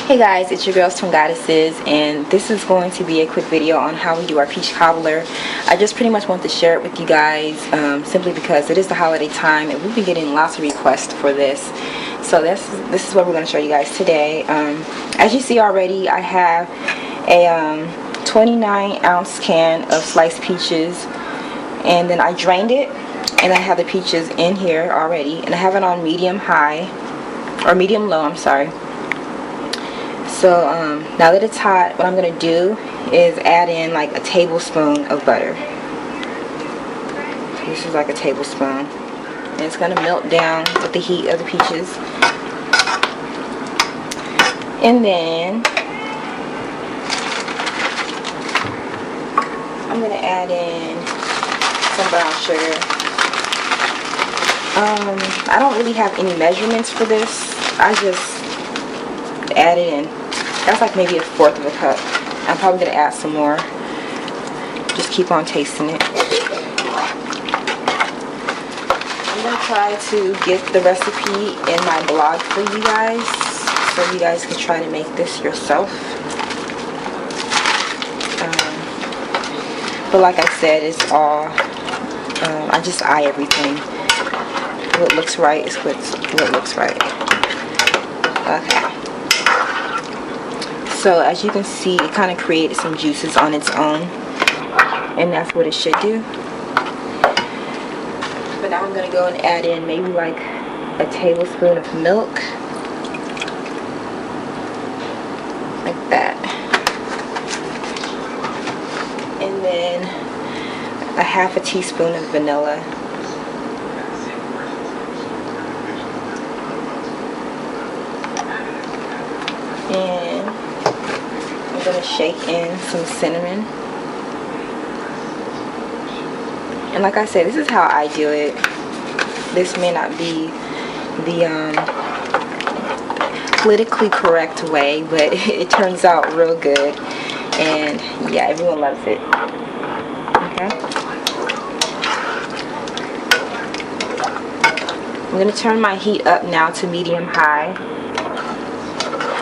Hey guys, it's your girls Twin Goddesses, and this is going to be a quick video on how we do our peach cobbler. I just pretty much want to share it with you guys simply because it is the holiday time and we've been getting lots of requests for this. So this is what we're going to show you guys today. As you see already, I have a 29-ounce can of sliced peaches, and then I drained it, and I have the peaches in here already, and I have it on medium high, or medium low, I'm sorry. So now that it's hot, what I'm going to do is add in like a tablespoon of butter. So this is like a tablespoon. And it's going to melt down with the heat of the peaches. And then I'm going to add in some brown sugar. I don't really have any measurements for this. I just add it in. That's like maybe 1/4 of a cup. I'm probably going to add some more. Just keep on tasting it. I'm going to try to get the recipe in my blog for you guys, so you guys can try to make this yourself. But like I said, it's all, I just eye everything. What looks right is what looks right. Okay. So as you can see, it kind of created some juices on its own, and that's what it should do. But now I'm going to go and add in maybe like a tablespoon of milk, like that, and then a 1/2 teaspoon of vanilla. And I'm going to shake in some cinnamon. And like I said, this is how I do it. This may not be the politically correct way, but it turns out real good. And yeah, everyone loves it. Okay. I'm going to turn my heat up now to medium high,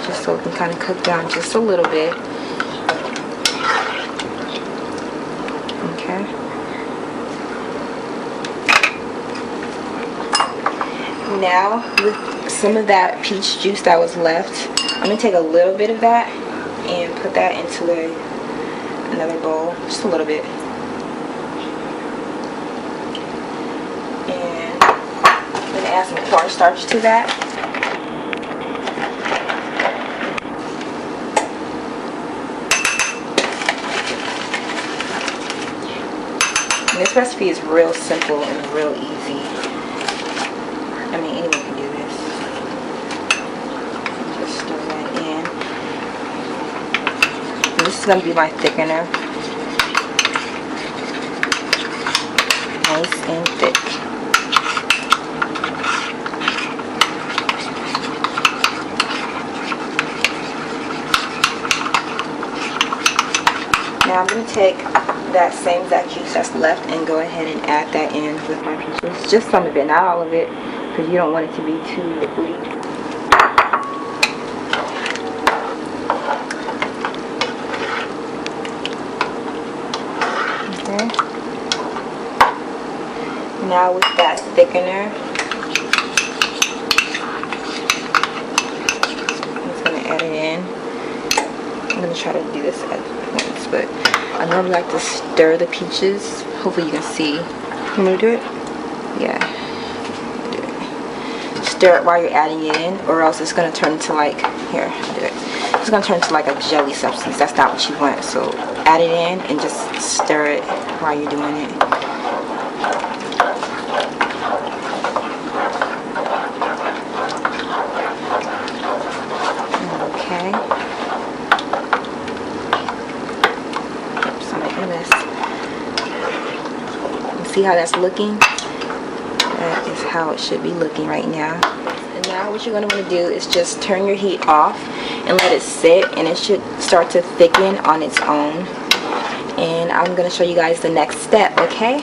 just so it can kind of cook down just a little bit. Okay. Now, with some of that peach juice that was left, I'm going to take a little bit of that and put that into another bowl, just a little bit. And I'm going to add some cornstarch to that. This recipe is real simple and real easy. I mean, anyone can do this. Just stir that in. And this is going to be my thickener. Nice and thick. Now I'm going to take that same exact juice that's left and go ahead and add that in with my peaches. Just some of it, not all of it, because you don't want it to be too liquidy. Okay. Now with that thickener, I'm just going to add it in. I'm going to try to do this at once, but I normally like to stir the peaches. Hopefully you can see. You want to do it? Yeah. Stir it while you're adding it in, or else it's going to turn into like, here, I'll do it. It's going to turn into like a jelly substance. That's not what you want. So add it in and just stir it while you're doing it. Okay. See how that's looking? That is how it should be looking right now. And now what you're going to want to do is just turn your heat off and let it sit, and it should start to thicken on its own. And I'm going to show you guys the next step, okay?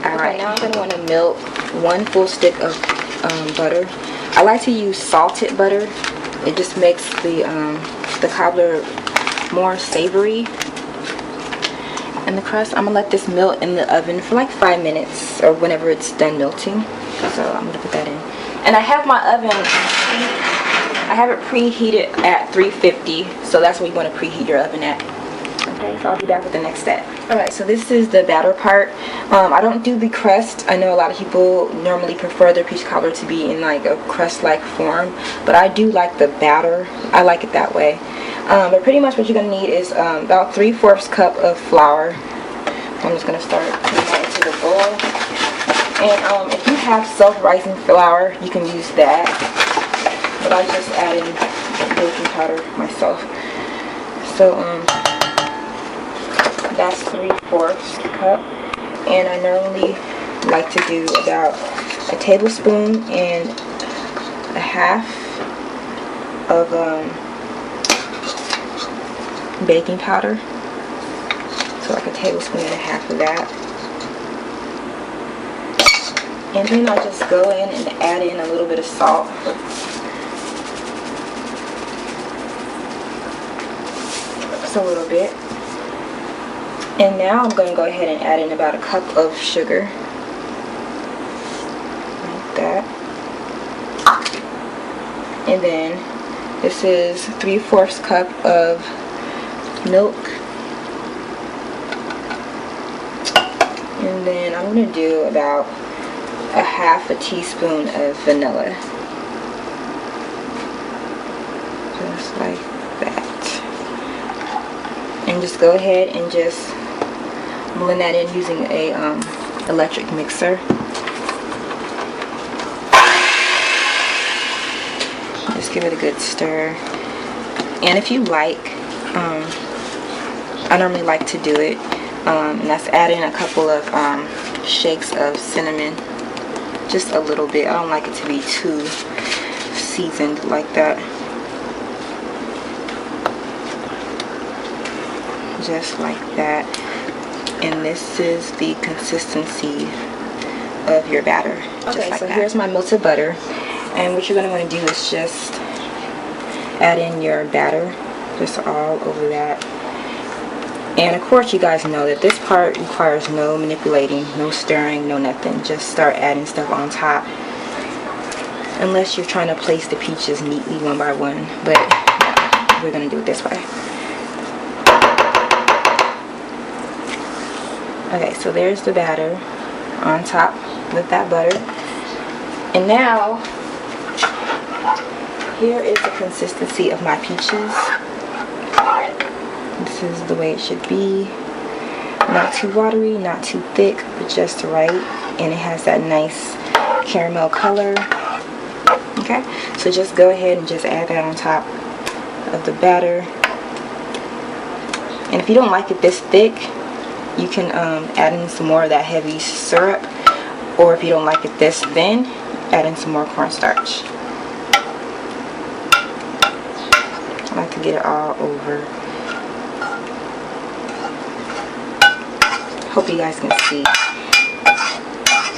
Alright, now I'm going to want to melt 1 full stick of butter. I like to use salted butter. It just makes the the cobbler more savory. And the crust, I'm gonna let this melt in the oven for like 5 minutes or whenever it's done melting. So I'm gonna put that in. And I have my oven, I have it preheated at 350, so that's what you want to preheat your oven at. Okay, so I'll be back with the next step. Alright, so this is the batter part. I don't do the crust. I know a lot of people normally prefer their peach cobbler to be in like a crust-like form, but I do like the batter. I like it that way. But pretty much what you're going to need is about 3/4 cup of flour. I'm just going to start putting that into the bowl. And if you have self-rising flour, you can use that. But I just add in baking powder myself. So that's 3/4 cup. And I normally like to do about a tablespoon and a half of baking powder. So like a tablespoon and a half of that. And then I'll just go in and add in a little bit of salt. Just a little bit. And now I'm going to go ahead and add in about a cup of sugar. Like that. And then this is 3/4 cup of milk. And then I'm going to do about a half a teaspoon of vanilla. Just like that. And just go ahead and just blend that in using a electric mixer. Just give it a good stir. And if you like, I normally like to do it, and that's add in a couple of shakes of cinnamon. Just a little bit. I don't like it to be too seasoned like that. Just like that. And this is the consistency of your batter. Okay, like so that. Here's my melted butter. And what you're going to want to do is just add in your batter. Just all over that. And of course you guys know that this part requires no manipulating, no stirring, no nothing. Just start adding stuff on top. Unless you're trying to place the peaches neatly one by one. But we're going to do it this way. Okay, so there's the batter on top with that butter. And now, here is the consistency of my peaches. This is the way it should be. Not too watery, not too thick, but just right. And it has that nice caramel color. Okay, so just go ahead and just add that on top of the batter. And if you don't like it this thick, you can add in some more of that heavy syrup. Or if you don't like it this thin, add in some more cornstarch. I like to get it all over. Hope you guys can see.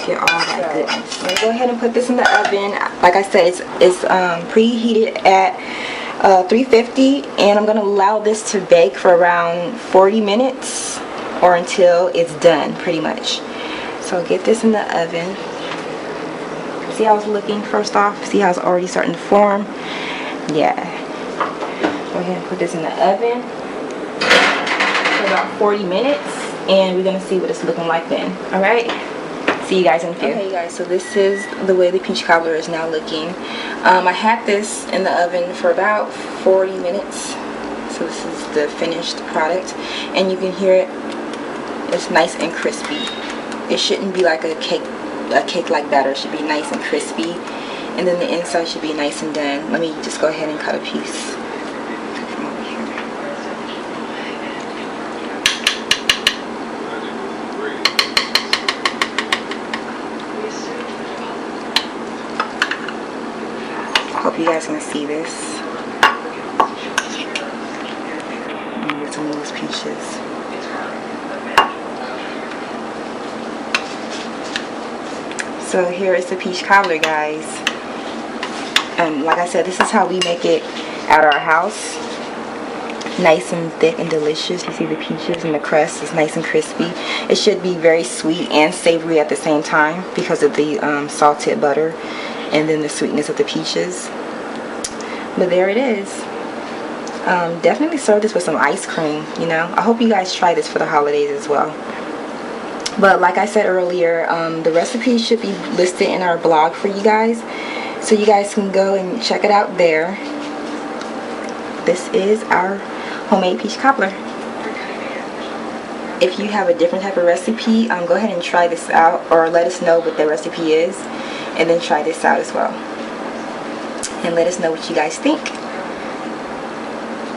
Get all that goodness. I'm gonna go ahead and put this in the oven. Like I said, it's preheated at 350, and I'm gonna allow this to bake for around 40 minutes or until it's done, pretty much. So get this in the oven. See how it's looking first off? See how it's already starting to form? Yeah. Go ahead and put this in the oven for about 40 minutes. And we're going to see what it's looking like then. Alright? See you guys in a few. Okay, you guys, so this is the way the peach cobbler is now looking. I had this in the oven for about 40 minutes. So this is the finished product. And you can hear it. It's nice and crispy. It shouldn't be like a cake-like batter. It should be nice and crispy. And then the inside should be nice and done. Let me just go ahead and cut a piece. Hope you guys can see this. Get some of those peaches. So here is the peach cobbler, guys. Like I said, this is how we make it at our house. nice and thick and delicious. You see the peaches and the crust is nice and crispy. It should be very sweet and savory at the same time because of the salted butter and then the sweetness of the peaches. But there it is. Definitely serve this with some ice cream, you know. I hope you guys try this for the holidays as well. But like I said earlier, the recipe should be listed in our blog for you guys, so you guys can go and check it out there. This is our homemade peach cobbler. If you have a different type of recipe, go ahead and try this out, or let us know what the recipe is, and then try this out as well. And let us know what you guys think.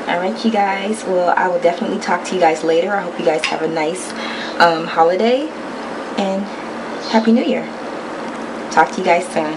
Alright, you guys, well, I will definitely talk to you guys later. I hope you guys have a nice holiday, and Happy New Year. Talk to you guys soon.